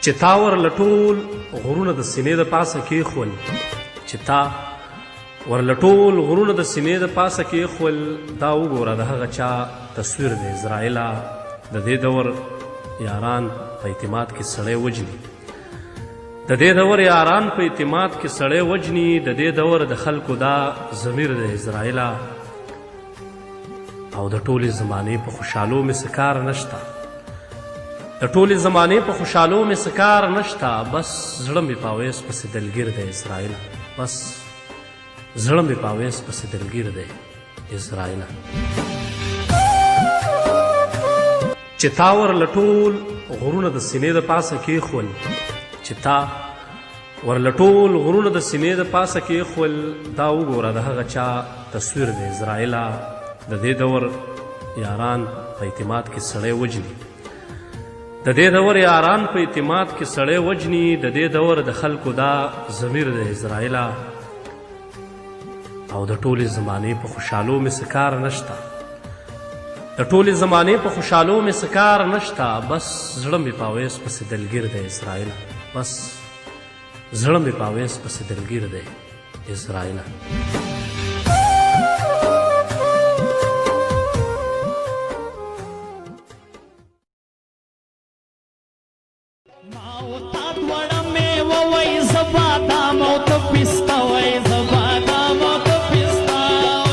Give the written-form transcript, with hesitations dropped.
چې تا ور لټول غرونه د سینې د پاسه کېښول چې تا ور لټول غرونه د سینې د پاسه کېښول دا وګوره د هغه چا تصویر دی اسرائیله د دې دور یاران په اعتماد کې سړی وجني د دې دور یاران په اعتماد کې سړی وجني د دې دور د خلکو دا ضمیر دی اسرائیله او د ټولې زمانې په خوشحالو مې څه کار نشته د ټولې زمانې په خوشحالو مې څه کار نشته بس زړه مې په اویس پسې دلګیر دی اسرائیله بس زړه مې په اویس پسې دلګیر دی اسرائیله چې تا ور لټول غرونه د سینې د پاسه کېښول چې تا ور لټول غرونه د سینې د پاسه کېښول دا وګوره د هغه چا تصویر دی اسرائیله د دې دور یاران په اعتماد کې سړی وجني د دې دور یاران په اعتماد کې سړی وجني د دې دور د خلکو دا ضمیر دی اسرائیله او د ټولې زمانې په خوشحالو مې څه کار نشته د ټولې زمانې په خوشحالو مې څه کار نشته بس زړه مې په اویس پسې دلګیر دی اسرائیله بس زړه مې په اویس پسې دلګیر دی اسرائیله Mauta